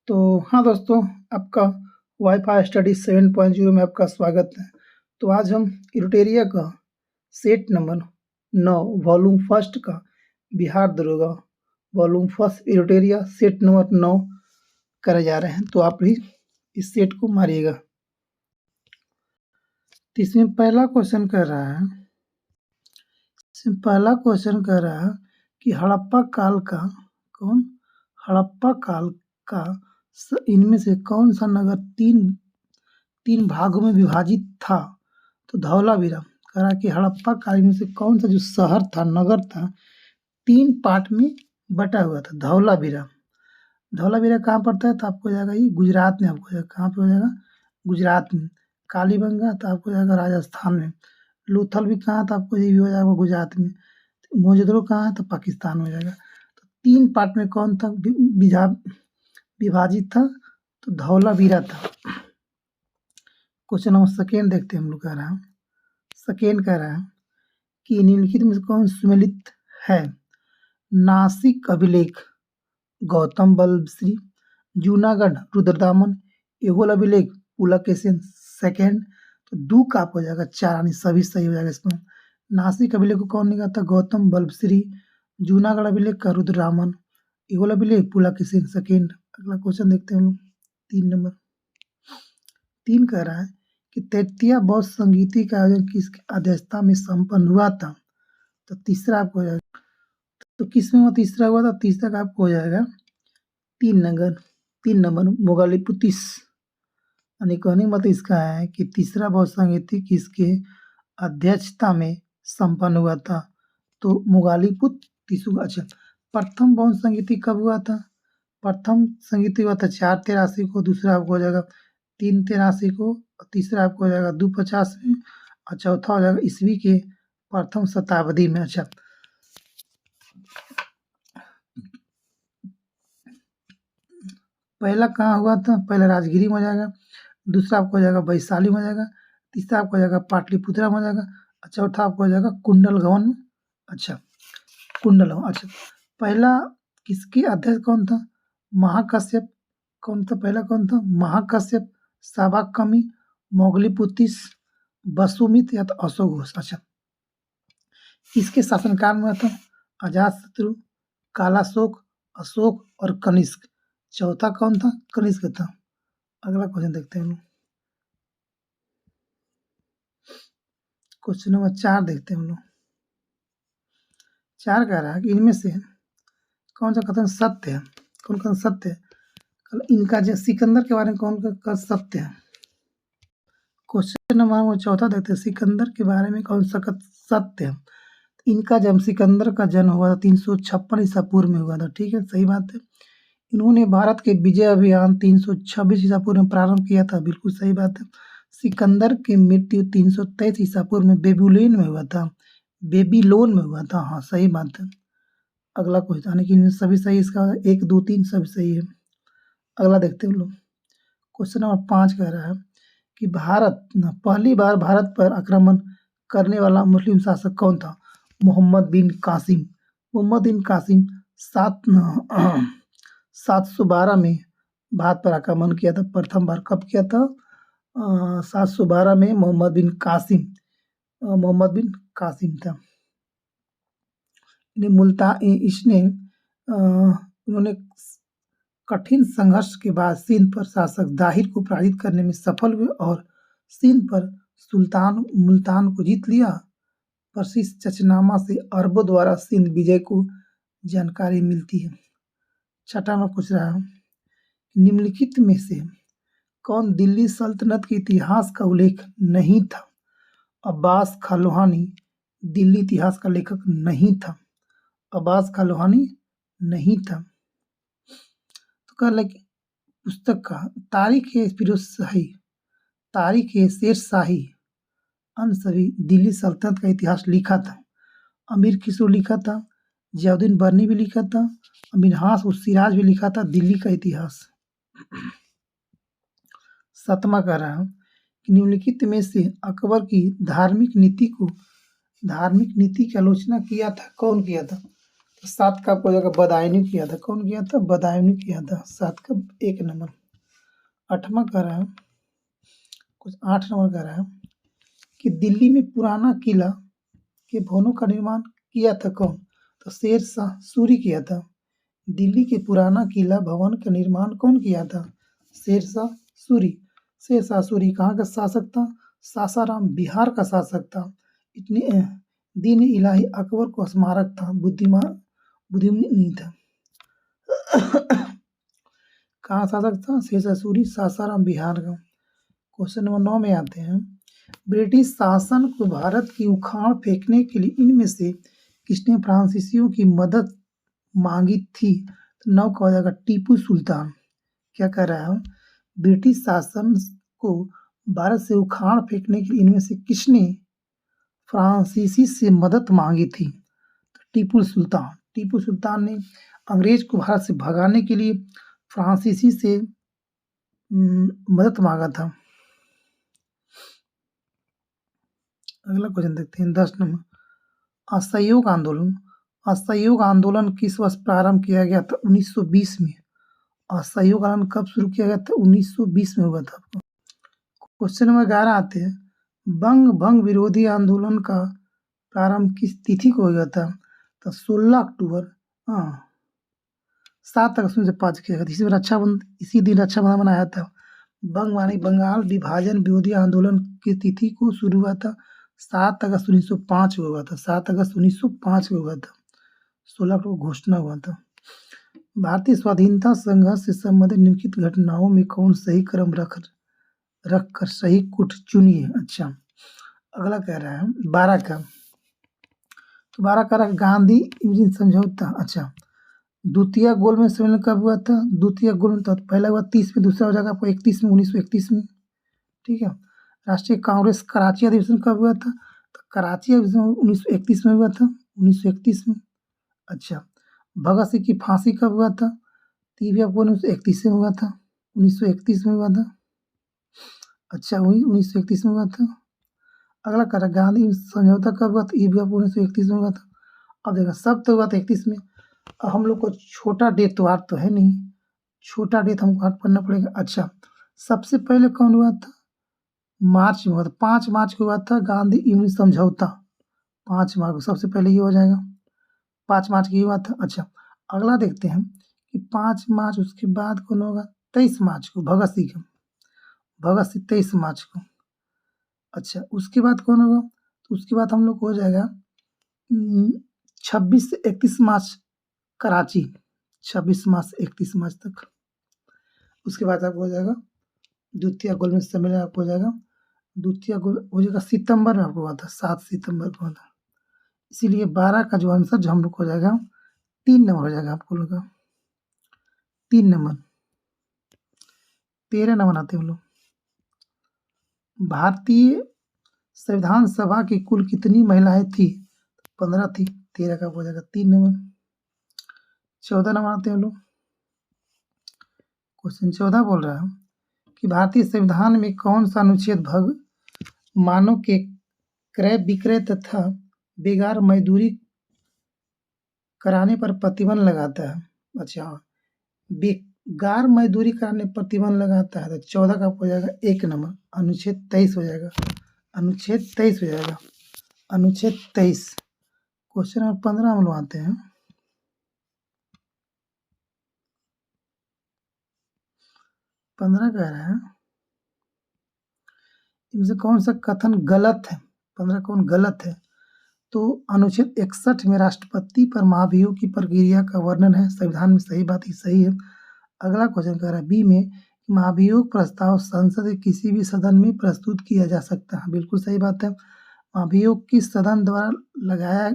तो हाँ दोस्तों, आपका वाईफाई स्टडी 7.0 में आपका स्वागत है। तो आज हम इरोटेरिया का सेट नंबर 9 वॉल्यूम फर्स्ट का बिहार दरोगा वॉल्यूम फर्स्ट इरोटेरिया सेट नंबर 9 करे जा रहे हैं। तो आप भी इस सेट को मारिएगा। तो इसमें पहला क्वेश्चन कर रहा है कि हड़प्पा काल का इनमें से कौन सा नगर तीन भागों में विभाजित था। तो धौलावीरा कह रहा कि हड़प्पा काल में से कौन सा जो शहर था, नगर था, 3 पार्ट में बटा हुआ था। धौलावीरा कहाँ पड़ता है? तो आपको जाएगा ये गुजरात में। आपको जाएगा कहाँ पे हो जाएगा? गुजरात में। कालीबंगा तो आपको जाएगा राजस्थान में। लोथल भी कहाँ था? आपको ये भी हो जाएगा गुजरात में। मोजोदड़ो कहाँ है? तो पाकिस्तान में हो जाएगा। तो 3 पार्ट में कौन था विभाजित था? तो धौलावीरा था। क्वेश्चन नंबर सेकेंड देखते हैं हम लोग। सेकेंड कह रहा है कि निम्नलिखित में से कौन सुमेलित है? नासिक अभिलेख गौतम बल्लभश्री, जूनागढ़ रुद्रदामन, ऐहोल अभिलेख पुलकेशिन सेकेंड। तो दू का आप हो जाएगा 4, यानी सभी सही हो जाएगा इसमें। नासिक अभिलेख को कौन निकाला था? गौतम बल्लभश्री। जूनागढ़ अभिलेख का रुद्रदामन, ऐहोल अभिलेख पुलकेशिन सेकेंड। अगला क्वेश्चन देखते हैं हम 3 नंबर। 3 कह रहा है कि 33वां बौद्ध संगीति का आयोजन किसकी अध्यक्षता में संपन्न हुआ था? तो तीसरा आपको हो जाएगा। तो किसमें हुआ? तीसरा हुआ था। तीसरा का आपको हो जाएगा 3 नंबर मोगालीपुतीस। यानी कहने का मतलब इसका है कि तीसरा बौद्ध संगीति किसके अध्यक्षता में संपन्न हुआ था? तो मोगालीपुतीस। अच्छा, प्रथम बौद्ध संगीति कब हुआ था? प्रथम संगीति हुआ था 483 को। दूसरा आपको हो जाएगा 383 को। तीसरा आपको हो जाएगा 250 में। और चौथा हो जाएगा ईस्वी के प्रथम शताब्दी में। अच्छा, पहला कहाँ हुआ था? पहला राजगिरी में हो जाएगा। दूसरा आपको हो जाएगा वैशाली में हो जाएगा। तीसरा आपको हो जाएगा पाटलिपुत्रा में हो जाएगा। और चौथा आपको हो जाएगा कुंडलगवन में। अच्छा, कुंडलगवन। अच्छा, पहला किसके अध्यक्ष कौन था? महाकश्यप। कौन था पहला? कौन था? महाकश्यप, साबाकमी, मोगलीपुतीस, वसुमित या तो अशोक घोष। अच्छा, किसके शासनकाल में था? अजातशत्रु, कालाशोक, अशोक और कनिष्क। चौथा कौन था? कनिष्क था। अगला क्वेश्चन देखते हैं। क्वेश्चन नंबर 4 देखते हैं हम लोग। 4 कह रहा है कि इनमें से कौन सा कथन सत्य है? कौन कथन सत्य है? इनका जो सिकंदर के बारे में कौन का सत्य है? क्वेश्चन नंबर 4 देखते हैं। सिकंदर के बारे में कौन सा सत्य है? इनका जब सिकंदर का जन्म हुआ था 356 ईसा पूर्व में हुआ था। ठीक है, सही बात है। इन्होंने भारत के विजय अभियान 326 ईसा पूर्व में प्रारंभ किया था। बिल्कुल सही बात है। सिकंदर की मृत्यु 323 ईसा पूर्व में बेबीलोन में हुआ था। हाँ, सही बात है। अगला क्वेश्चन, यानी कि इनमें सभी सही। इसका 1, 2, 3 सभी सही है। अगला देखते हैं हम लोग। क्वेश्चन नंबर 5 कह रहा है कि पहली बार भारत पर आक्रमण करने वाला मुस्लिम शासक कौन था? मोहम्मद बिन कासिम 712 में भारत पर आक्रमण किया था। प्रथम बार कब किया था? 712 में मोहम्मद बिन कासिम था। उन्होंने कठिन संघर्ष के बाद सिंध पर शासक दाहिर को पराजित करने में सफल हुए और सिंध पर मुल्तान को जीत लिया। प्रसिद्ध चचनामा से अरबों द्वारा सिंध विजय को जानकारी मिलती है। छठा में पूछ रहा है, निम्नलिखित में से कौन दिल्ली सल्तनत के इतिहास का उल्लेख नहीं था? अब्बास खां लोहानी दिल्ली इतिहास का लेखक नहीं था। तो कह पुस्तक का तारीख शेर शाही अन्य सभी दिल्ली सल्तनत का इतिहास लिखा था। अमीर खिसरो लिखा था, जियाउद्दीन बर्नी भी लिखा था, मिन्हास उस सिराज भी लिखा था दिल्ली का इतिहास। 7वां कह रहा है कि निम्नलिखित में से अकबर की धार्मिक नीति की आलोचना किया था कौन किया था? तो 7 का आपको हो जाएगा बदायूं किया था। कौन किया था? बदायूं किया था। 7 का 1 नंबर। 8वां कह रहा है, कुछ 8 नंबर कह रहा है कि दिल्ली में पुराना किला के भवनों का निर्माण किया था कौन? तो शेरशाह सूरी किया था। दिल्ली के पुराना किला भवन का निर्माण कौन किया था? शेरशाह सूरी। शेरशाह सूरी कहाँ का शासक था? सासाराम बिहार का शासक था। इतने दीन इलाही अकबर को स्मारक था, बुद्धिमान था। कहाँ शासक था? शेरशाह सूरी, सासाराम बिहार का। क्वेश्चन नंबर 9 में आते हैं। ब्रिटिश शासन को भारत की उखाड़ फेंकने के लिए इनमें से किसने फ्रांसीसियों की मदद मांगी थी? तो 9 का हो जाएगा टीपू सुल्तान। क्या कह रहा है? ब्रिटिश शासन को भारत से उखाड़ फेंकने के लिए इनमें से किसने फ्रांसीसी से मदद मांगी थी? तो टीपू सुल्तान। टीपू सुल्तान ने अंग्रेज को भारत से भगाने के लिए फ्रांसीसी से मदद मांगा था। अगला क्वेश्चन देखते हैं 10 नंबर। असहयोग आंदोलन। असहयोग आंदोलन किस वर्ष प्रारंभ किया गया था? 1920 में। असहयोग आंदोलन कब शुरू किया गया था? 1920 में हुआ था। क्वेश्चन नंबर 11 आते हैं। बंग भंग विरोधी आंदोलन का प्रारंभ किस तिथि को हुआ था? तो 16 अक्टूबर 7 अगस्त 1905 किया गया। इसी दिन रक्षाबंधन मनाया था। बंग माने बंगाल विभाजन विरोधी आंदोलन की तिथि को शुरू हुआ था 7 अगस्त 1905 को हुआ था। 7 अगस्त 1905 को हुआ था। 16 को घोषणा हुआ था। भारतीय स्वाधीनता संघर्ष से संबंधित निम्नलिखित घटनाओं में कौन सही क्रम रखकर सही कुट चुनिए। अच्छा, अगला कह रहा है 12 का। तो 12 कह रहा है गांधी इमली समझौता। अच्छा, द्वितीय गोलमेज सम्मेलन कब हुआ था? द्वितीय गोलमेज तो पहला हुआ 30 में, दूसरा हो जाएगा आपको 31 में, 1931 में। ठीक है। राष्ट्रीय कांग्रेस कराची अधिवेशन कब हुआ था? तो कराची अधिवेशन 1931 में हुआ था। 1931 में। अच्छा, भगत सिंह की फांसी कब हुआ था? तो ये भी आपको 1931 में हुआ था। 1931 में हुआ था। अच्छा, 1931 में हुआ था। अगला कह रहा गांधी समझौता कब हुआ था? ये भी आपको 1931 में हुआ था। अब देखा सब तो हुआ था 31 में। अब हम लोग को छोटा डेट तो याद तो है नहीं, छोटा डेट हमको याद करना पड़ेगा। अच्छा, सबसे पहले कौन हुआ था? मार्च में हुआ था। 5 मार्च को हुआ था गांधी इमली समझौता। 5 मार्च को सबसे पहले ये हो जाएगा। 5 मार्च की हुआ था। अच्छा, अगला देखते हैं कि 5 मार्च उसके बाद कौन होगा? 23 मार्च को भगत सिंह का। भगत सिंह 23 मार्च को। अच्छा, उसके बाद कौन होगा? तो उसके बाद हम लोग को हो जाएगा 26 से 31 मार्च कराची। 26 मार्च से 31 मार्च तक। उसके बाद आपको हो जाएगा द्वितीय गोलमेज सम्मेलन आपको हो जाएगा। द्वितीय गोल हो जाएगा सितंबर में आपको हुआ था, 7 सितंबर को हुआ था। इसीलिए 12 का जो आंसर जो हम लोग को हो जाएगा 3 नंबर हो जाएगा आपको लोग का। 3 नंबर। 13 नंबर आते हैं हम लोग। भारतीय संविधान सभा की कुल कितनी महिलाएं थी? 15 थी। 13 का हो जाएगा 3 नंबर। 14 नंबर आते हैं हम लोग। क्वेश्चन 14 बोल रहा है कि भारतीय संविधान में कौन सा अनुच्छेद मानव के क्रय विक्रय तथा बेगार मजदूरी कराने पर प्रतिबंध लगाता है? अच्छा, बेगार मजदूरी कराने पर प्रतिबंध लगाता है। तो 14 का हो जाएगा 1 नंबर। अनुच्छेद 23 हो जाएगा। अनुच्छेद 23 हो जाएगा। अनुच्छेद 23। क्वेश्चन नंबर 15 हम लोग आते हैं। 15 कह रहा है इनसे कौन सा कथन गलत है? 15 कौन गलत है? तो अनुच्छेद 61 में राष्ट्रपति पर महाभियोग की प्रक्रिया का वर्णन है। संविधान में सही बात ही सही है। अगला क्वेश्चन कह रहा है बी में महाभियोग प्रस्ताव संसद के किसी भी सदन में प्रस्तुत किया जा सकता है। बिल्कुल सही बात है। महाभियोग किस सदन द्वारा लगाया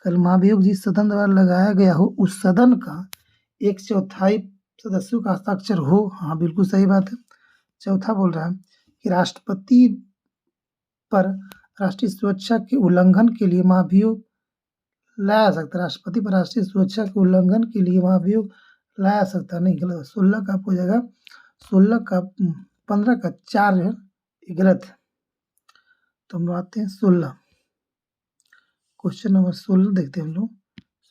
महाभियोग जिस सदन द्वारा लगाया गया हो उस सदन का 1/4 सदस्यों का हस्ताक्षर हो। हाँ, बिल्कुल सही बात है। चौथा बोल रहा है कि राष्ट्रपति पर राष्ट्रीय सुरक्षा के उल्लंघन के लिए महाभियोग लाया सकता है। राष्ट्रपति पर राष्ट्रीय सुरक्षा के उल्लंघन के लिए महाभियोग लाया सकता है। नहीं, गलत। 16 का हो जाएगा 16 का 15 का 4 है, ये गलत है। तो हम आते हैं 16। क्वेश्चन नंबर 16 देखते हैं हम लोग।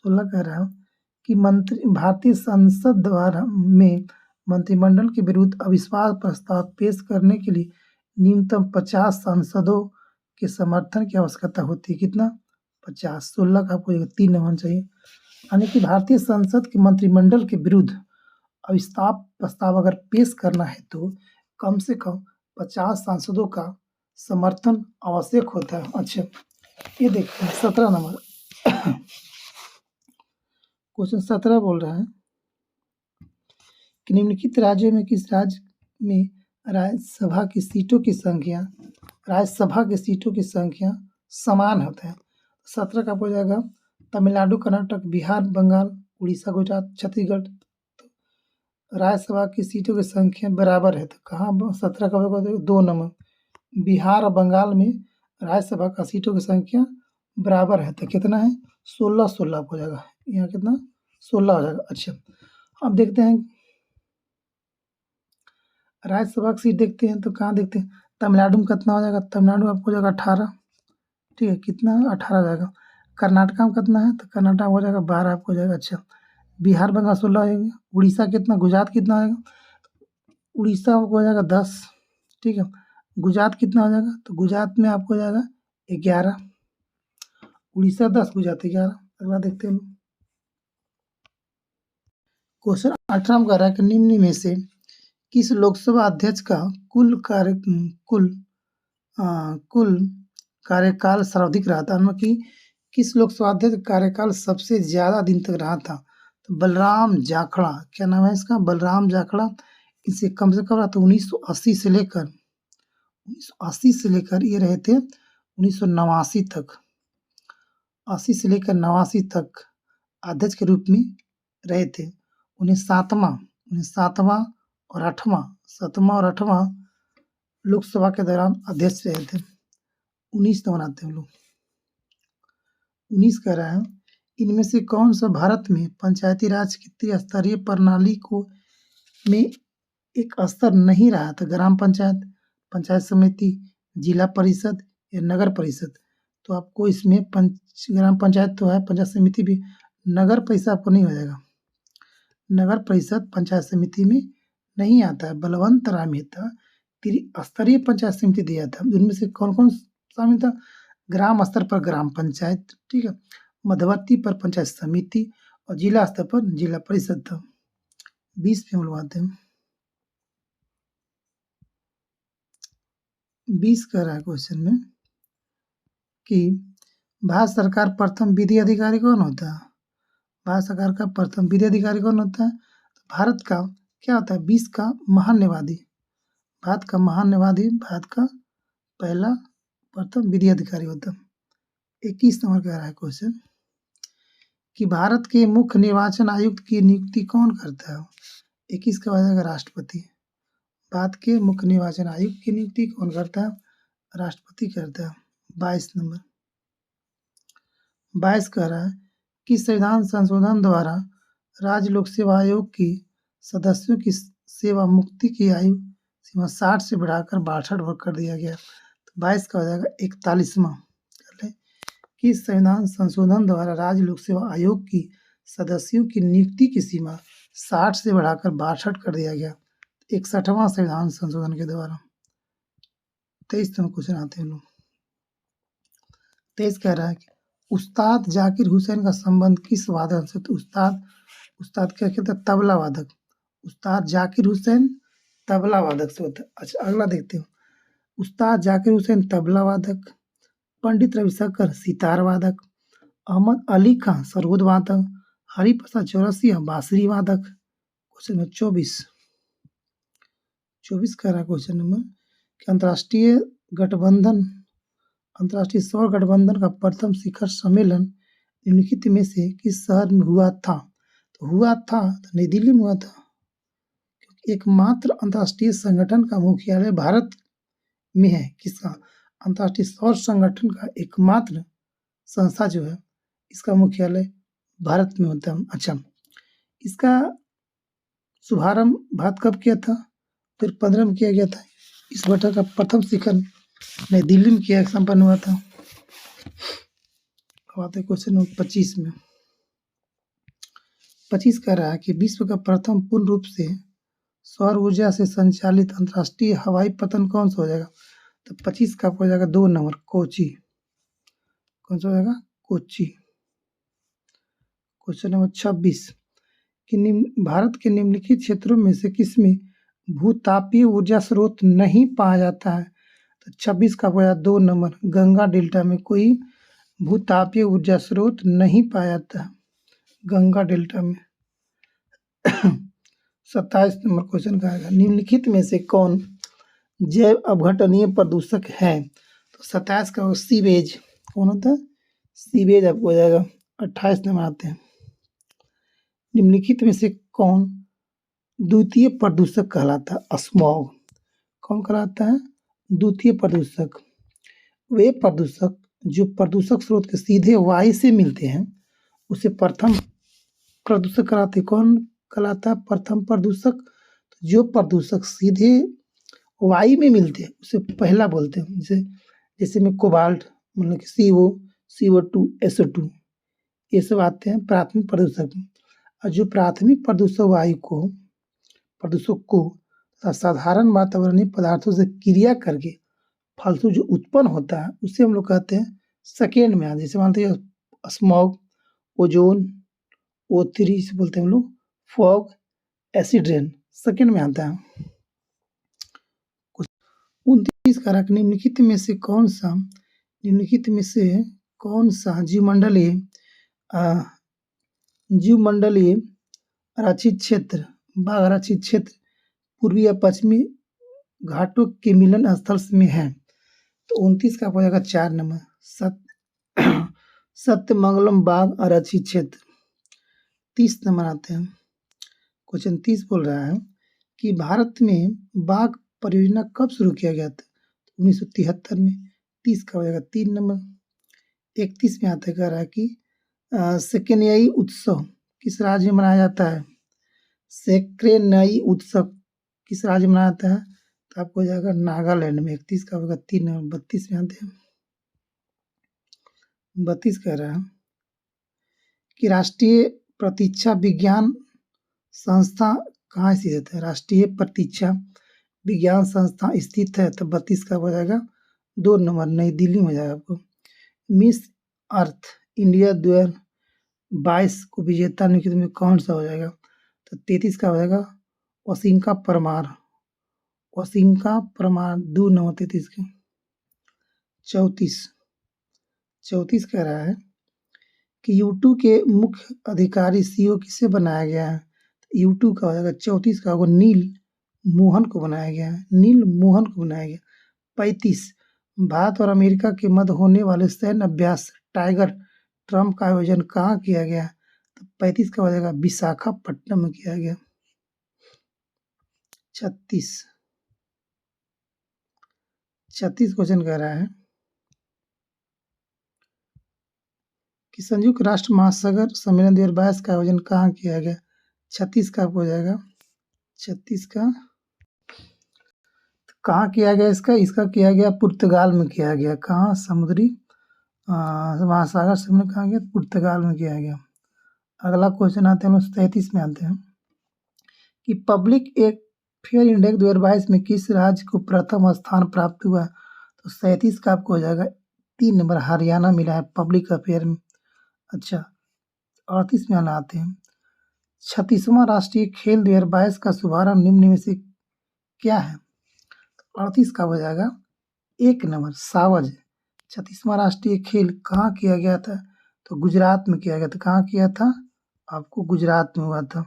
16 कह रहा हूँ कि भारतीय संसद द्वारा में मंत्रिमंडल के विरुद्ध अविश्वास प्रस्ताव पेश करने के लिए न्यूनतम 50 सांसदों के समर्थन की आवश्यकता होती है। कितना? 50। 16 का आपको 3 होना चाहिए। यानी कि भारतीय संसद के मंत्रिमंडल के विरुद्ध अविश्वास प्रस्ताव अगर पेश करना है तो कम से कम 50 सांसदों का समर्थन आवश्यक होता है। अच्छा, ये देखते हैं 17 नंबर क्वेश्चन 17 बोल रहा है कि निम्नलिखित राज्यों में किस राज्य में राज्यसभा की सीटों की संख्या समान होता है। 17 का हो जाएगा तमिलनाडु, कर्नाटक, बिहार, बंगाल, उड़ीसा, गुजरात, छत्तीसगढ़। राज्यसभा की सीटों की संख्या बराबर है तो कहाँ 17 का होगा? 2 नंबर बिहार और बंगाल में राज्यसभा का सीटों की संख्या बराबर है तो कितना है? 16 हो जाएगा। यहाँ कितना? 16 हो जाएगा। अच्छा, अब देखते हैं राज्यसभा की सीट देखते हैं तो कहाँ देखते हैं? तमिलनाडु में कितना हो जाएगा? तमिलनाडु आपको हो जाएगा 18। ठीक है, कितना? 18 हो जाएगा। कर्नाटक में कितना है? तो कर्नाटक हो जाएगा 12 आपको हो जाएगा। अच्छा, बिहार, बंगाल 16 आएगा। उड़ीसा कितना? गुजरात कितना आएगा? उड़ीसा आपको हो जाएगा 10। ठीक है, गुजरात कितना हो जाएगा? तो गुजरात में आपको हो जाएगा 11। उड़ीसा 10, गुजरात 11। अगला देखते हैं क्वेश्चन 18 में कह रहा है कि निम्न में से किस लोकसभा अध्यक्ष का कुल कार्यकाल सर्वाधिक रहा था? मतलब कि किस लोकसभा अध्यक्ष का कार्यकाल सबसे ज्यादा दिन तक रहा था? तो बलराम जाखड़ा। क्या नाम है इसका? बलराम जाखड़ा। इसे कम से कम रहा तो 1980 से लेकर ये रहे थे 1989 तक। 80 से लेकर 89 तक अध्यक्ष के रूप में रहे थे। उन्हें सातवां और 8वां लोकसभा के दौरान अध्यक्ष रहे थे। 19 तो बनाते हैं हम लोग। 19 कह रहा है इनमें से कौन सा भारत में पंचायती राज की त्रिस्तरीय प्रणाली को में एक स्तर नहीं रहा था? ग्राम पंचायत, पंचायत समिति, जिला परिषद या नगर परिषद। तो आपको इसमें ग्राम पंचायत तो है, पंचायत समिति भी। नगर परिषद आपको नहीं हो जाएगा। नगर परिषद पंचायत समिति में नहीं आता है। बलवंत राय मेहता त्रिस्तरीय पंचायत समिति दिया था। उनमें से कौन कौन शामिल था? ग्राम स्तर पर ग्राम पंचायत, ठीक है, मध्यवर्ती पर पंचायत समिति और जिला स्तर पर जिला परिषद था। 20 पे हम लोग आते हैं। 20 कह रहा है क्वेश्चन में कि भारत सरकार प्रथम विधि अधिकारी कौन होता है? भारत सरकार का प्रथम विधि अधिकारी कौन होता है? तो भारत का क्या होता है? 20 का महान्यायवादी। भारत का महान्यायवादी भारत का पहला प्रथम विधि अधिकारी होता है। 21 नंबर कह रहा है क्वेश्चन कि भारत के मुख्य निर्वाचन आयुक्त की नियुक्ति कौन करता है? 21 का हो जाएगा राष्ट्रपति। भारत के मुख्य निर्वाचन आयुक्त की नियुक्ति कौन करता है? राष्ट्रपति करता है। 22 नंबर 22 कह रहा है कि संविधान संशोधन द्वारा राज्य लोक सेवा आयोग की सदस्यों की सेवा मुक्ति की आयु सीमा 60 से बढ़ाकर 62 वर्ष कर दिया गया। तो 22 का हो जाएगा 41वां कि संविधान संशोधन द्वारा राज्य लोक सेवा आयोग की सदस्यों की नियुक्ति की सीमा 60 से बढ़ाकर 62 कर दिया गया। 61वां संविधान संशोधन के द्वारा। 23 नंबर क्वेश्चन आते हैं लोग। 23 कह रहा है कि उस्ताद जाकिर हुसैन का संबंध किस वादक से? तो उस्ताद क्या कहते हैं? तबला वादक। उस्ताद जाकिर हुसैन तबला वादक से होता है। अच्छा, अगला देखते हो। उस्ताद जाकिर हुसैन तबला वादक, पंडित रविशंकर सितार वादक, अहमद अली खान सरोद वादक, हरिप्रसाद चौरसिया बांसुरी वादक। क्वेश्चन नंबर 24 कह रहा है क्वेश्चन नंबर कि अंतर्राष्ट्रीय सौर गठबंधन का प्रथम शिखर सम्मेलन निम्नलिखित में से किस शहर में हुआ था? तो नई दिल्ली में हुआ था। एकमात्र अंतर्राष्ट्रीय संगठन का मुख्यालय भारत में है। किसका? अंतर्राष्ट्रीय सौर संगठन का एकमात्र संस्था जो है इसका मुख्यालय भारत में होता है। अच्छा, इसका शुभारंभ भारत कब किया था? फिर 15 में किया गया था। इस बैठक का प्रथम शिखर नई दिल्ली में किया संपन्न हुआ था। अब आते क्वेश्चन नंबर 25 में। 25 कह रहा है कि विश्व का प्रथम पूर्ण रूप से सौर ऊर्जा से संचालित अंतर्राष्ट्रीय हवाई पतन कौन सा हो जाएगा? तो 25 का हो जाएगा 2 नंबर कोची। कौन सा हो जाएगा? कोची। क्वेश्चन नंबर 26 कि भारत के निम्नलिखित क्षेत्रों में से किसमें भूतापीय ऊर्जा स्रोत नहीं पाया जाता है? तो 26 का हो जाएगा 2 नंबर गंगा डेल्टा में कोई भूतापीय ऊर्जा स्रोत नहीं पाया जाता है गंगा डेल्टा में। 27 नंबर क्वेश्चन का आएगा निम्नलिखित में से कौन जैव अपघटनीय प्रदूषक है? तो 27 का सीवेज। कौन होता है? सीवेज आपको हो जाएगा। 28 नंबर आते हैं निम्नलिखित में से कौन द्वितीय प्रदूषक कहलाता है? स्मॉग। कौन कहलाता है? द्वितीय प्रदूषक। वे प्रदूषक जो प्रदूषक स्रोत के सीधे वायु से मिलते हैं उसे प्रथम प्रदूषक कहलाते। कौन कहलाता है प्रथम प्रदूषक? जो प्रदूषक सीधे वायु में मिलते हैं उसे पहला बोलते हैं। जैसे में कोबाल्ट मतलब कि CO2 SO2 ये सब आते हैं प्राथमिक प्रदूषक। और जो प्राथमिक प्रदूषक को साधारण वातावरणीय पदार्थों से क्रिया करके फलस्वरूप जो उत्पन्न होता है उसे हम लोग कहते हैं सेकेंड में। जैसे मानते हैं स्मॉग, ओजोन, O3 से बोलते हैं हम लोग, फॉग, एसिड रेन सेकेंड में आता है। 29 कारक निम्नलिखित में से कौन सा जीवमंडलीय आरक्षित क्षेत्र बाघ आरक्षित क्षेत्र पूर्वी या पश्चिमी घाटों के मिलन स्थल में है? तो 29 का हो जाएगा 4 नंबर सत्यमंगलम बाघ आरक्षित क्षेत्र। 30 नंबर आते हैं क्वेश्चन 30 बोल रहा है कि भारत में बाघ परियोजना कब शुरू किया गया था? 1973 में। 30 का हो जाएगा 3 नंबर। 31 में आता है कह रहा है कि सेकेनियाई उत्सव किस राज्य में मनाया जाता है? सेक्रेनाई उत्सव किस राज्य में मनाया जाता है? तो आपको हो जाएगा नागालैंड में। 31 का होगा 3 नंबर। 32 में आते हैं 32 कह रहा है कि राष्ट्रीय प्रतीक्षा विज्ञान संस्था कहाँ स्थित है? राष्ट्रीय प्रतीक्षा विज्ञान संस्था स्थित है। तो 32 का हो जाएगा 2 नंबर नई दिल्ली में हो जाएगा आपको। मिस अर्थ इंडिया 2022 को विजेता निम्नलिखित में कौन सा हो जाएगा? तो 33 का हो जाएगा वशिंका परमार। 2 नंबर 33 के। 34 कह रहा है कि यूट्यूब के मुख्य अधिकारी CEO किसे बनाया गया है? यूट्यूब का हो जाएगा 34 का होगा नील मोहन को बनाया गया है। 35 भारत और अमेरिका के मध्य होने वाले सैन्य अभ्यास टाइगर ट्रम्प का आयोजन कहाँ किया गया? तो 35 का हो जाएगा विशाखापट्टनम में किया गया। 36 क्वेश्चन कह रहा है कि संयुक्त राष्ट्र महासागर सम्मेलन 2022 का आयोजन कहाँ किया गया? 36 का हो जाएगा 36 का कहाँ किया गया? इसका किया गया पुर्तगाल में किया गया। कहाँ? समुद्री महासागर सम्मेलन कहाँ गया? पुर्तगाल में किया गया। अगला क्वेश्चन आते हैं 33 में आते हैं कि पब्लिक एक फेयर इंडेक्स 2022 में किस राज्य को प्रथम स्थान प्राप्त हुआ? तो 37 का आपको हो जाएगा 3 नंबर हरियाणा मिला है पब्लिक अफेयर में। अच्छा 38 में आना आते हैं 36वां राष्ट्रीय खेल 2022 का शुभारंभ निम्न में से क्या है? 38 का हो जाएगा 1 नंबर सावज। 36वां राष्ट्रीय खेल कहाँ किया गया था? तो गुजरात में किया गया था। कहाँ किया था? आपको गुजरात में हुआ था।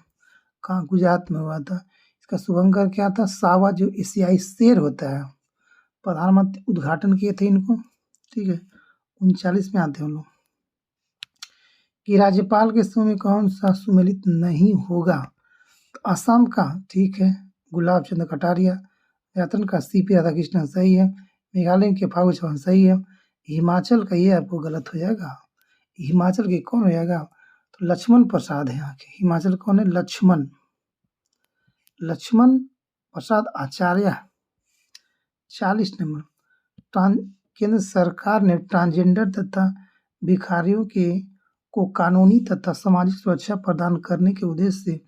कहाँ? गुजरात में हुआ था। इसका शुभंकर क्या था? सावज जो एशियाई शेर होता है। प्रधानमंत्री उद्घाटन किए थे इनको। ठीक है 39 में आते हैं हम लोग कि राज्यपाल के समूह में कौन सा सम्मिलित नहीं होगा? तो असम का ठीक है गुलाब चंद कटारिया। झारखंड का CP राधाकृष्णन सही है। मेघालय के फागू चौहान सही है। हिमाचल का ये आपको गलत हो जाएगा। हिमाचल के कौन हो जाएगा? तो लक्ष्मण प्रसाद है यहाँ के। हिमाचल कौन है? लक्ष्मण प्रसाद आचार्य। 40 नंबर केंद्र सरकार ने ट्रांसजेंडर तथा भिखारियों के को कानूनी तथा सामाजिक सुरक्षा प्रदान करने के उद्देश्य से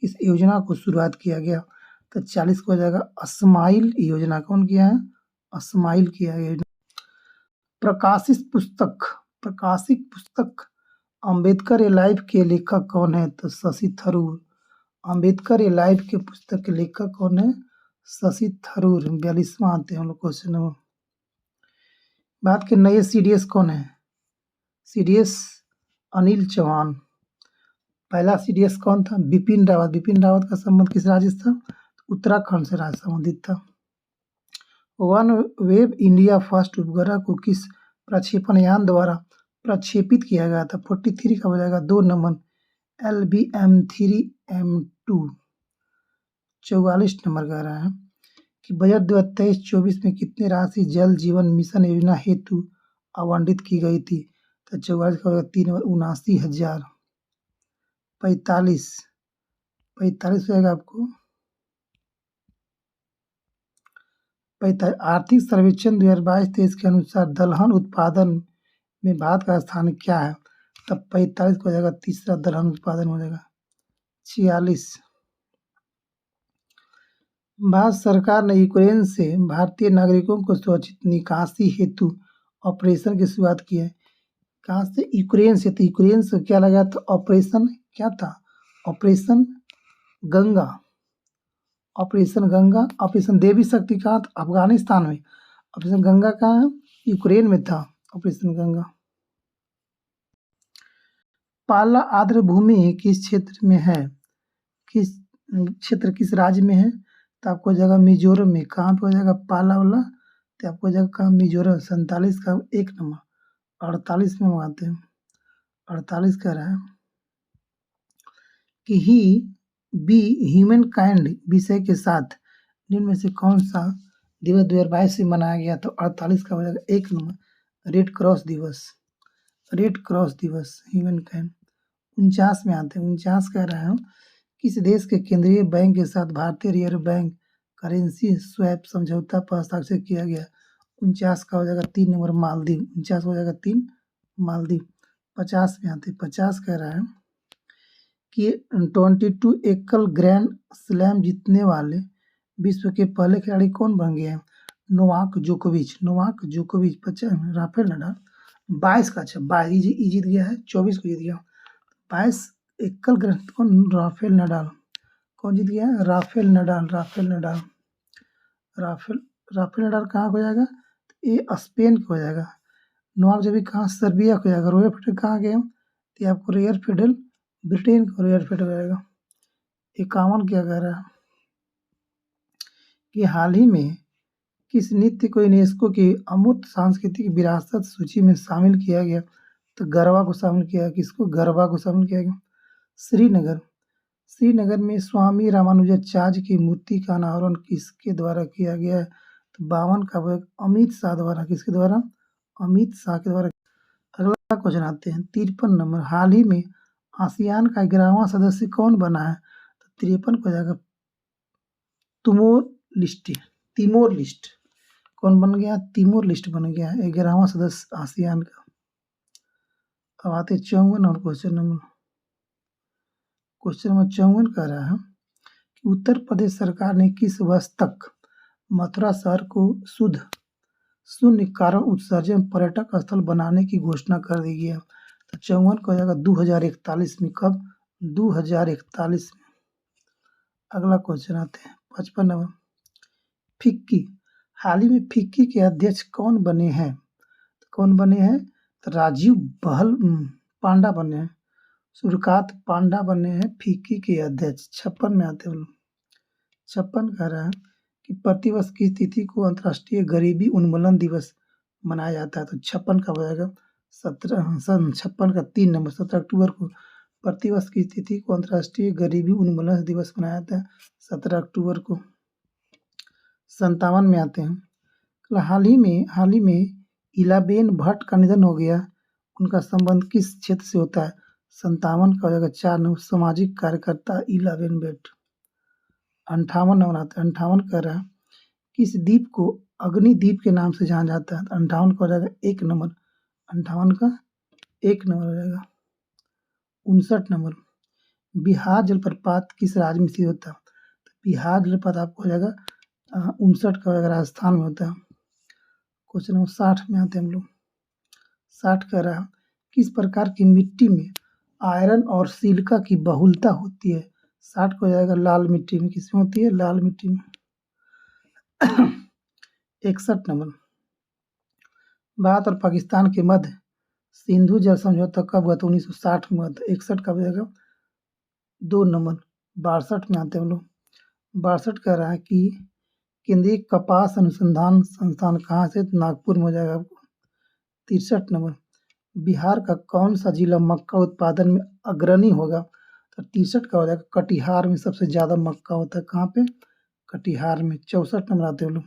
किस योजना को शुरुआत किया गया? तो 40 को हो जाएगा स्माइल योजना। कौन किया है? स्माइल किया है योजना। प्रकाशित पुस्तक अम्बेडकर ए लाइफ के लेखक कौन है? तो शशि थरूर। अम्बेडकर ए लाइफ के पुस्तक के लेखक कौन है? शशि थरूर। 42वां आते हैं हम लोग क्वेश्चन नंबर। बात के नए सीडीएस कौन है? सीडीएस अनिल चौहान। पहला सीडीएस कौन था? बिपिन रावत। बिपिन रावत का संबंध किस राज्य से था? उत्तराखंड से राज्य संबंधित था। वन वेब इंडिया फर्स्ट उपग्रह को किस प्रक्षेपण यान द्वारा प्रक्षेपित किया गया था? 43 का हो जाएगा 2 नंबर LBM-3M2। 44 नंबर कह रहा है कि बजट 2023-24 में कितनी राशि जल जीवन मिशन योजना हेतु आवंटित की गई थी? तो 44 का होगा 3 नंबर 79,000। 45 हो जाएगा आपको 45। आर्थिक सर्वेक्षण 2022-23 के अनुसार दलहन उत्पादन में भारत का स्थान क्या है? तब 45 को हो जाएगा तीसरा दलहन उत्पादन हो जाएगा। 46 भारत सरकार ने यूक्रेन से भारतीय नागरिकों को सुरक्षित निकासी हेतु ऑपरेशन की शुरुआत की है। कहाँ से? यूक्रेन से। तो यूक्रेन से क्या लगा था? ऑपरेशन क्या था? Operation Ganga. Operation Ganga. Operation Devi Shakti कहाँ था? अफगानिस्तान में। ऑपरेशन गंगा कहाँ है? यूक्रेन में था ऑपरेशन गंगा। पाला आर्द्र भूमि किस क्षेत्र में है? किस राज्य में है? तो आपको हो जाएगा मिजोरम में। कहाँ पे हो जाएगा पाला वाला? तो आपको हो जाएगा कहाँ? मिजोरम। 47 का 1 नंबर। 48 में मंगाते हैं। 48 कह रहा है कि ही बी ह्यूमन काइंड विषय के साथ निम्न में से कौन सा दिवस 2022 से मनाया गया? तो 48 का हो जाएगा 1 नंबर रेड क्रॉस दिवस। रेड क्रॉस दिवस ह्यूमन काइंड। 49 में आते हैं। 49 कह रहा है किस देश के केंद्रीय बैंक के साथ भारतीय रिजर्व बैंक करेंसी स्वैप समझौता पर हस्ताक्षर किया गया? 49 का हो जाएगा 3 नंबर मालदीव। 49 हो जाएगा 3 मालदीव। 50 में आते हैं। 50 कह रहा है कि 22 एकल ग्रैंड स्लैम जीतने वाले विश्व के पहले खिलाड़ी कौन बन गए हैं? नोवाक जोकोविच। 50 राफेल नडाल। 22 का 22 जीत गया है। 24 को जीत गया। 22 एकल ग्रैंड कौन? Rafael Nadal. कौन जीत गया है? Rafael Nadal. राफेल नडाल कहाँ को जाएगा? ये स्पेन को हो जाएगा। नोवाक जोकोविच कहाँ? सर्बिया को जाएगा। रोजर फेडरर कहाँ गए? तो आपको रोजर फेडरर ब्रिटेन को रोजर फेडरर जाएगा। 51 क्या कह रहा है कि हाल ही में किस नृत्य को यूनेस्को की अमूर्त सांस्कृतिक विरासत सूची में शामिल किया गया? तो गरबा को शामिल किया। किसको? गरबा को शामिल किया गया। श्रीनगर में स्वामी रामानुजाचार्य की मूर्ति का अनावरण किसके द्वारा किया गया है? तो 52 का वर्ग अमित शाह द्वारा। किसके द्वारा? अमित शाह के द्वारा। अगला क्वेश्चन आते हैं 53 नंबर। हाल ही में आसियान का 11वां सदस्य कौन बना है? तो 53 को जाएगा तिमोर लिस्ट। कौन बन गया? तिमोर लिस्ट बन गया है 11वां सदस्य आसियान का। अब आते 54 नंबर क्वेश्चन नंबर 54 कह रहा है कि उत्तर प्रदेश सरकार ने किस वर्ष तक मथुरा शहर को शून्य कार्बन उत्सर्जन पर्यटक स्थल बनाने की घोषणा कर दी गई है? तो 54 को जाएगा 2041 में। कब? 2041 में। अगला क्वेश्चन आते हैं 55 नंबर। फिक्की। हाल ही में फिक्की के अध्यक्ष कौन बने हैं? तो राजीव पांडा बने हैं। सूर्यकांत पांडा बने हैं फिक्की के अध्यक्ष। 56 में आते हैं। 56 कह रहा है कि प्रतिवर्ष किस तिथि को अंतर्राष्ट्रीय गरीबी उन्मूलन दिवस मनाया जाता है? तो 56 का हो जाएगा 56 का 3 नंबर 17 अक्टूबर को। प्रतिवर्ष की तिथि को अंतर्राष्ट्रीय गरीबी उन्मूलन दिवस मनाया जाता है 17 अक्टूबर को। 57 में आते हैं। हाल ही में इलाबेन भट्ट का निधन हो गया। उनका संबंध किस क्षेत्र से होता है? 57 का हो जाएगा 4 नंबर सामाजिक कार्यकर्ता इलाबेन भट्ट। 58 नंबर आता है। 58 कह रहा है किस द्वीप को अग्निद्वीप के नाम से जाना जाता है? 58 का हो जाएगा 1 नंबर। 58 का 1 नंबर हो जाएगा। 59 नंबर, बिहार जलप्रपात किस राज्य में स्थित होता है? तो बिहार जलप्रपात आपको हो जाएगा 59 का हो जाएगा, राजस्थान में होता है। क्वेश्चन नंबर 60 में आते हैं हम लोग। 60 कह रहा है किस प्रकार की मिट्टी में आयरन और सिलिका की बहुलता होती है? 60 को हो जाएगा लाल मिट्टी में। किसमें होती है? लाल मिट्टी में। 61 नंबर, भारत और पाकिस्तान के मध्य सिंधु जल समझौता कब हुआ था? 1960 में हुआ था। 61 का हो जाएगा 2 नंबर। 62 में आते हैं हम लोग। 62 कह रहा है कि केंद्रीय कपास अनुसंधान संस्थान कहाँ से? नागपुर में हो जाएगा आपको। 63 नंबर, बिहार का कौन सा जिला मक्का उत्पादन में अग्रणी होगा? तो 63 का हो जाएगा कटिहार में सबसे ज़्यादा मक्का होता है। कहाँ पे? कटिहार में। 64 नंबर आते हैं हम लोग।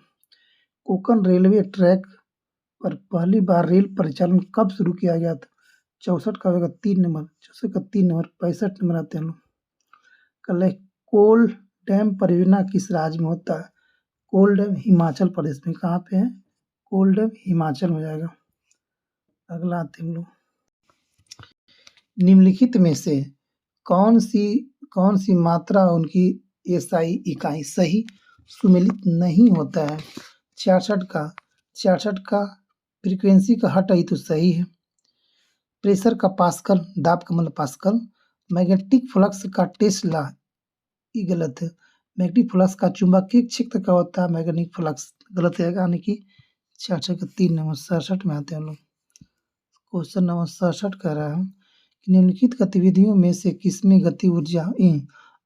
कोंकण रेलवे ट्रैक पर पहली बार रेल परिचालन कब शुरू किया गया था? 64 का होगा 3 नंबर। 64 का 3 नंबर। 65 नंबर आते हैं हम लोग। कल है कोल डैम परियोजना किस राज्य में होता है? कोल डैम हिमाचल प्रदेश में। कहाँ पे है? कोल डैम हिमाचल में जाएगा। अगला आते हैं हम लोग। निम्नलिखित में से कौन सी मात्रा उनकी एसआई इकाई सही सुमेलित नहीं होता है? 66 का फ्रीक्वेंसी का हट आई तो सही है। प्रेशर का पास्कल, दाब का मतलब पास्कल। मैग्नेटिक फ्लक्स का टेस्ला, ये गलत है। मैग्नेटिक फ्लक्स का चुंबकीय क्षेत्र का होता है मैग्नेटिक फ्लक्स, गलत है। यानी कि 66 का 3 नंबर। 67 में आते हैं हम लोग। क्वेश्चन नंबर 67 कह रहा है कि निम्नलिखित गतिविधियों में से किसमें गति ऊर्जा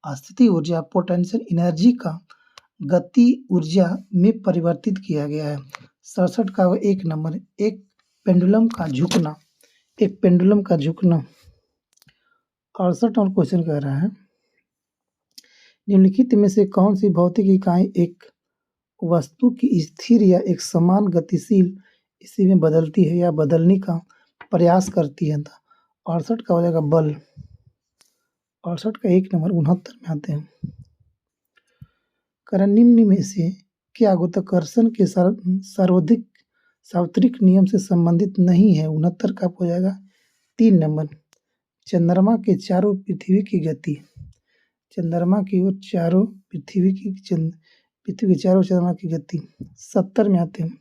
स्थिति ऊर्जा पोटेंशियल एनर्जी का गति ऊर्जा में परिवर्तित किया गया है? 67 का 1 नंबर, एक पेंडुलम का झुकना। 68 नंबर क्वेश्चन कह रहा है निम्नलिखित में से कौन सी भौतिक इकाई एक वस्तु की स्थिर या एक समान गतिशील स्थिति में बदलती है या बदलने का प्रयास करती है? 68 का हो जाएगा बल। 68 का 1 नंबर। 69 में आते हैं। कारण निम्न में से क्या गुरुत्वाकर्षण के सार्वत्रिक नियम से संबंधित नहीं है? 69 का हो जाएगा 3 नंबर। चंद्रमा के चारों पृथ्वी की गति, चंद्रमा की ओर चारों पृथ्वी की चारों चंद्रमा की गति। 70 में आते हैं।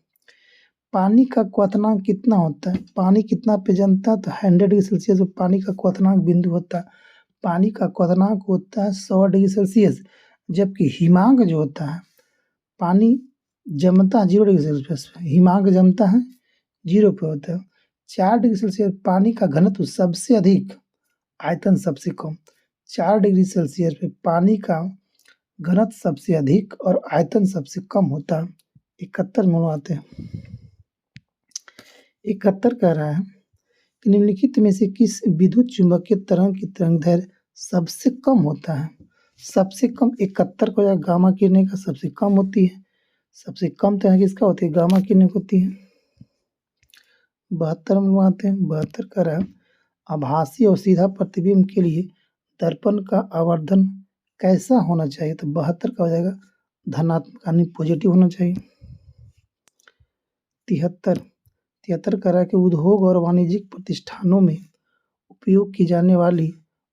पानी का क्वथनांक कितना होता है? पानी कितना पे जमता है? तो 100 डिग्री सेल्सियस पर पानी का क्वथनांक बिंदु होता है। पानी का क्वथनांक होता है 100 डिग्री सेल्सियस, जबकि हिमांक जो होता है, पानी जमता है 0 डिग्री सेल्सियस पे, हिमांक जमता है 0 पे होता है। 4 डिग्री सेल्सियस पानी का घनत्व सबसे अधिक, आयतन सबसे कम। 4 डिग्री सेल्सियस पे पानी का घनत्व सबसे अधिक और आयतन सबसे कम होता है। 71 में आते हैं। 71 कह रहा है कि निम्नलिखित में से किस विद्युत चुम्बकीय तरंग की तरंगदैर्घ्य सबसे कम होता है? सबसे कम 71 को या गामा किरणें का सबसे कम होती है। सबसे कम तरंग किसका होती है? गामा किरणें होती है। 72 में आते हैं। 72 कह रहा है आभासी और सीधा प्रतिबिंब के लिए दर्पण का आवर्धन कैसा होना चाहिए? तो 72 का हो जाएगा धनात्मक यानी पॉजिटिव होना चाहिए। 73 कह रहा है कि उद्योग और वाणिज्यिक प्रतिष्ठानों में उपयोग की जाने वाली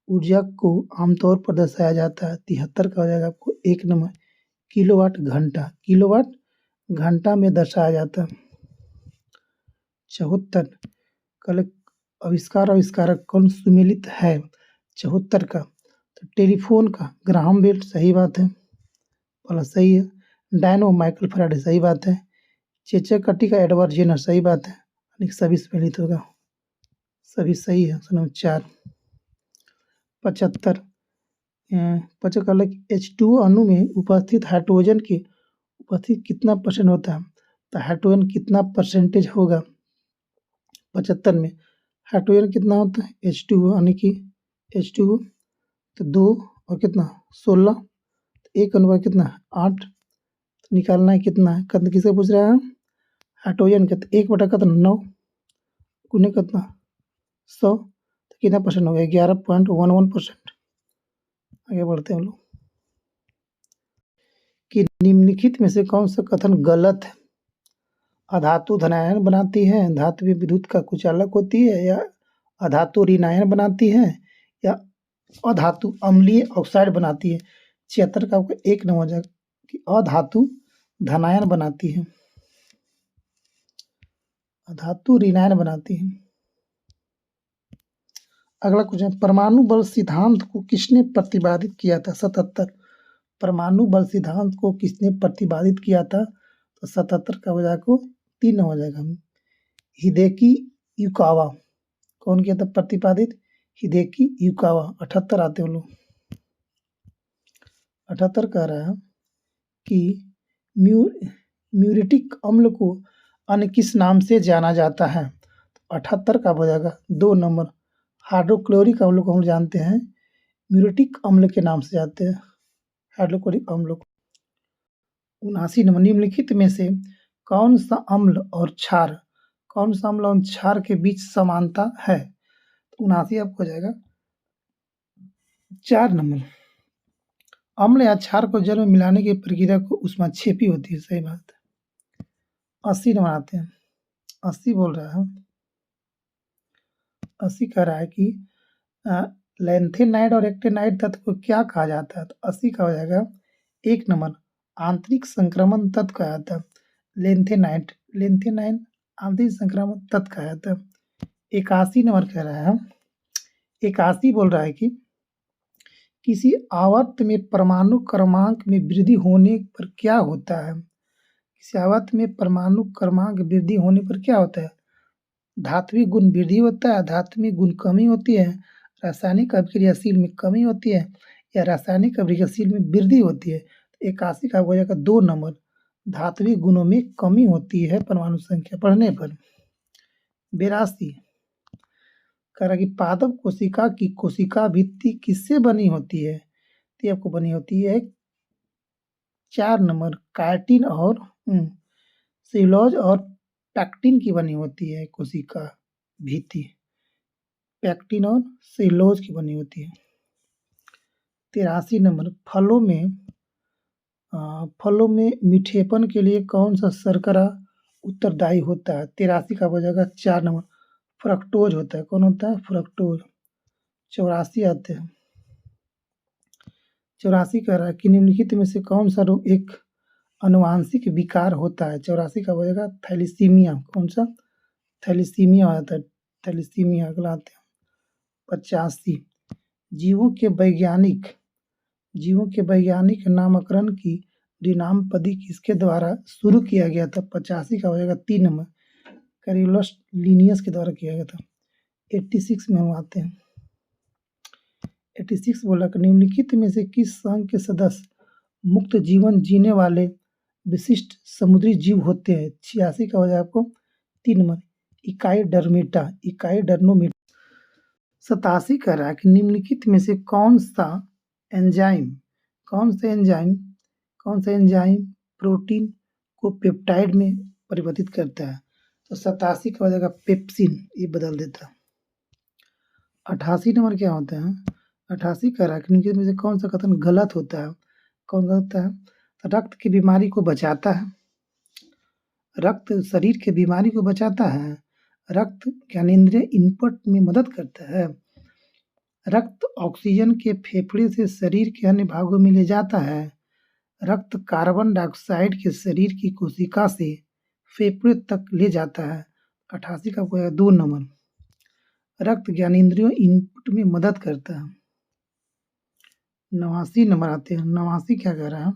ऊर्जा को आमतौर पर दर्शाया जाता है। 73 का हो जाएगा आपको 1 नंबर किलोवाट घंटा में दर्शाया जाता है। 74 कल आविष्कार आविष्कारक कौन सुमेलित है? 74 का तो टेलीफोन का ग्राहम बेल, सही बात है, वाला सही है। डायनो माइकल फैराडे, सही बात है। चेचक का एडवर्ड जेनर, सही बात है। यानी सभी सम्मिलित होगा, सभी सही है। नंबर 4। 75 H2O अणु में उपस्थित हाइड्रोजन की उपस्थिति कितना % होता है? तो हाइड्रोजन कितना परसेंटेज होगा? 75 में हाइड्रोजन कितना होता है? H2O यानी कि H2O तो 2 और कितना 16, तो 1 अनुपात कितना 8, तो निकालना है कितना है? कितना किसका पूछ रहा है? हाइड्रोजन का। तो 1 बटा 9 गुने कितना 100, तो कितना % हो गया? 11.11%। आगे बढ़ते हैं हम लोग कि निम्नलिखित में से कौन सा कथन गलत है? अधातु धनायन बनाती है, धातु में विद्युत का कुचालक होती है, या अधातु ऋणायन बनाती है, या अधातु अम्लीय ऑक्साइड बनाती है। 76 का आपका 1 नंबर हो जाएगा कि अधातु धनायन बनाती है, अधातु ऋणायन बनाती है। अगला क्वेश्चन, परमाणु बल सिद्धांत को किसने प्रतिपादित किया था? 77 परमाणु बल सिद्धांत को किसने प्रतिपादित किया था? तो 77 का हो जाएगा 3 हो जाएगा। Hideki Yukawa. कौन किया था प्रतिपादित? Hideki Yukawa. 78 आते हैं लोग। 78 कह रहा है कि म्यूरिटिक अम्ल को अन्य किस नाम से जाना जाता है? 78 का हो जाएगा 2 नंबर। हाइड्रोक्लोरिक अम्ल को हम जानते हैं म्यूरिटिक अम्ल के नाम से जानते हैं, हाइड्रोक्लोरिक अम्ल को। 79 नंबर, निम्नलिखित में से कौन सा अम्ल और क्षार के बीच समानता है? 79 आपको हो जाएगा 4 नंबर। अम्ल या क्षार को जल में मिलाने की प्रक्रिया को ऊष्माक्षेपी होती है, सही बात है। 80 नंबर आते हैं। 80 बोल रहा है, 80 कह रहा है कि लैंथेनाइड और एक्टिनाइड तत्व को क्या कहा जाता है? तो 80 का हो जाएगा 1 नंबर, आंतरिक संक्रमण तत्व कहा जाता है। लैंथेनाइड आंतरिक संक्रमण तत्व कहा जाता है। 81 नंबर कह रहा है, 81 बोल रहा है कि किसी आवर्त में परमाणु क्रमांक में वृद्धि होने पर क्या होता है? किसी आवर्त में परमाणु क्रमांक वृद्धि होने पर क्या होता है? धात्विक गुण वृद्धि होता है, धात्विक गुण कमी होती है, रासायनिक अभिक्रियाशील में कमी होती है, या रासायनिक अभिक्रियाशील में वृद्धि होती है। 81 का हो जाएगा 2 नंबर, धात्विक गुणों में कमी होती है परमाणु संख्या बढ़ने पर। 82 कह रहा कि पादप कोशिका की कोशिका भित्ति किससे बनी होती है? तो आपको बनी होती है 4 नंबर, काइटिन और सेलुलोज और पैक्टिन की बनी होती है कोशिका भित्ति, पैक्टिन और सेलुलोज की बनी होती है। 83 नंबर, फलों में मीठेपन के लिए कौन सा शर्करा उत्तरदायी होता है? 83 का हो जाएगा 4 नंबर, फ्रक्टोज होता है। कौन होता है? फ्रक्टोज। 84 आते हैं। 84 कह रहा है कि निम्नलिखित में से कौन सा रोग एक अनुवांशिक विकार होता है? 84 का हो जाएगा थैलीसीमिया। कौन सा? थैलीसीमिया आता है, थैलीसीमिया। अगला आते हैं 85, जीवों के वैज्ञानिक नामकरण की द्विनामपदी किसके द्वारा शुरू किया गया था? 85 का हो जाएगा 3 नंबर, कैरोलस लिनियस के द्वारा किया गया था। 86 में हम आते हैं। 86 बोला कि निम्नलिखित में से किस संघ के सदस्य मुक्त जीवन जीने वाले विशिष्ट समुद्री जीव होते हैं? 86 का हो जाएगा आपको 3 नंबर, इकाईडर्नोमीटा। 87 कह रहा है कि निम्नलिखित में से कौन सा एंजाइम प्रोटीन को पेप्टाइड में परिवर्तित करता है? तो 87 का हो जाएगा पेप्सिन, ये बदल देता है। 88 नंबर क्या होता है? 88 कह रहा है कि निम्नलिखित में से कौन सा कथन गलत होता है? कौन गलत होता है? तो रक्त की बीमारी को बचाता है, रक्त शरीर के बीमारी को बचाता है, रक्त ज्ञानेंद्रिय इनपुट में मदद करता है, रक्त ऑक्सीजन के फेफड़े से शरीर के अन्य भागों में ले जाता है, रक्त कार्बन डाइऑक्साइड के शरीर की कोशिका से फेफड़े तक ले जाता है। 88 का हो 2 नंबर, रक्त ज्ञानेंद्रियों इनपुट में मदद करता है। 89 नंबर आते हैं। 89 क्या कह रहा है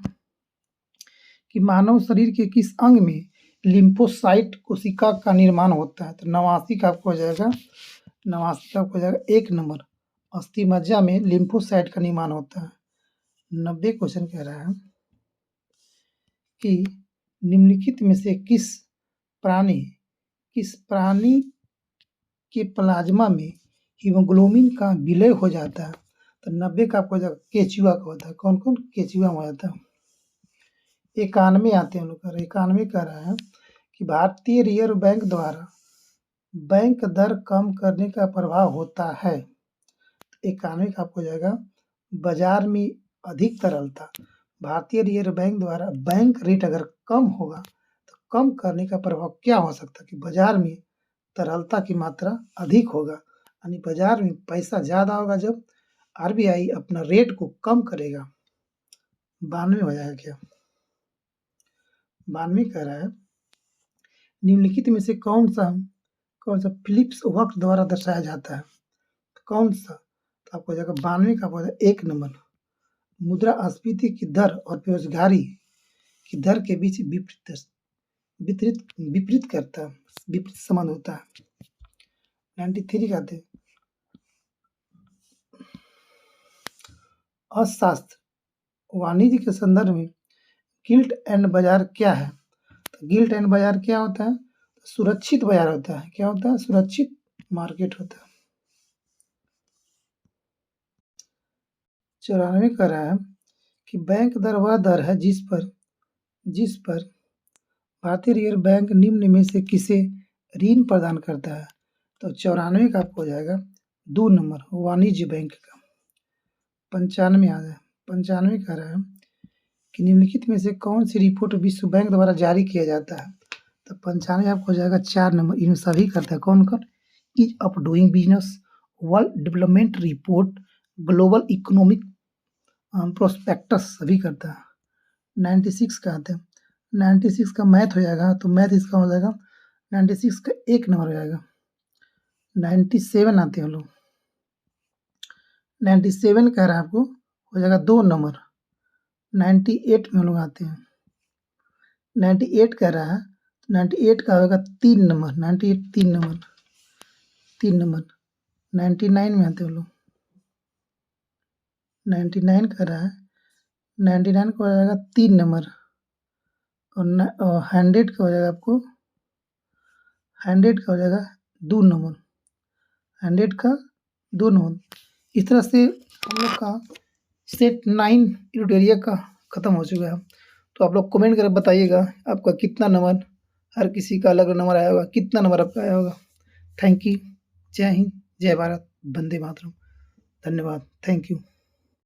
कि मानव शरीर के किस अंग में लिम्फोसाइट कोशिका का निर्माण होता है? तो 89 का आपको हो जाएगा 1 नंबर, अस्थिमज्जा में लिम्फोसाइट का निर्माण होता है। 90 क्वेश्चन कह रहा है कि निम्नलिखित में से किस प्राणी के प्लाज्मा में हीमोग्लोबिन का विलय हो जाता है? तो 90 का आपको हो जाएगा केचुआ का होता है। कौन कौन? केचुआ में हो जाता है। 91 आते हैं लोग। 91 कह रहा है कि भारतीय रिजर्व बैंक द्वारा बैंक दर कम करने का प्रभाव होता है। 91 का आपको हो जाएगा बाजार में अधिक तरलता। भारतीय रिजर्व बैंक द्वारा बैंक रेट अगर कम होगा तो कम करने का प्रभाव क्या हो सकता है? कि बाजार में तरलता की मात्रा अधिक होगा। यानी बाज़ार में पैसा ज़्यादा होगा जब आरबीआई अपना रेट को कम करेगा। 92 हो जाएगा क्या? 92 कह रहा है निम्नलिखित में से कौन-सा फिलिप्स वक्र द्वारा दर्शाया जाता है? कौन-सा? तो आपको हो जाएगा 92 का आपको हो जाएगा 1 नंबर। मुद्रास्फीति की दर और बेरोज़गारी की दर के बीच विपरीत संबंध होता है। 93 का आते हैं अर्थशास्त्र वाणिज्य के संदर्भ में गिल्ट एंड बाज़ार क्या है? तो गिल्ट एंड बाज़ार क्या होता है? सुरक्षित बाज़ार होता है। क्या होता है? सुरक्षित मार्केट होता है। 94 कह रहा है कि बैंक दर वह दर है जिस पर भारतीय रिजर्व बैंक निम्न में से किसे ऋण प्रदान करता है? तो 94 का आपको हो जाएगा 2 नंबर वाणिज्य बैंक का। 95 आ जाए 95 कह रहा है कि निम्नलिखित में से कौन सी रिपोर्ट विश्व बैंक द्वारा जारी किया जाता है? तो 95 आपको हो जाएगा 4 नंबर। इन सभी करता है कौन? Ease of doing business, world development report, global economic prospectus सभी करता है। 96 का आते हैं 96 का मैथ हो जाएगा तो मैथ इसका हो जाएगा 96 का 1 नंबर हो जाएगा। 97 आते हैं हम लोग 97 कह रहा है आपको हो जाएगा 2 नंबर। 98 में हम लोग आते हैं 98 कह रहा है 98 का होगा 3 नंबर 98 3 नंबर 99 में आते हैं हम लोग 99 कह रहा है 99 का हो जाएगा 3 नंबर और 100 का हो जाएगा आपको 100 का हो जाएगा 2 नंबर 100 का 2 नंबर। इस तरह से हम लोग का सेट 9 एरिया का ख़त्म हो चुका है। तो आप लोग कमेंट करके बताइएगा आपका कितना नंबर, हर किसी का अलग नंबर आया होगा, कितना नंबर आपका आया होगा। Thank you. जय हिंद, जय भारत, वंदे मातरम। धन्यवाद, थैंक यू।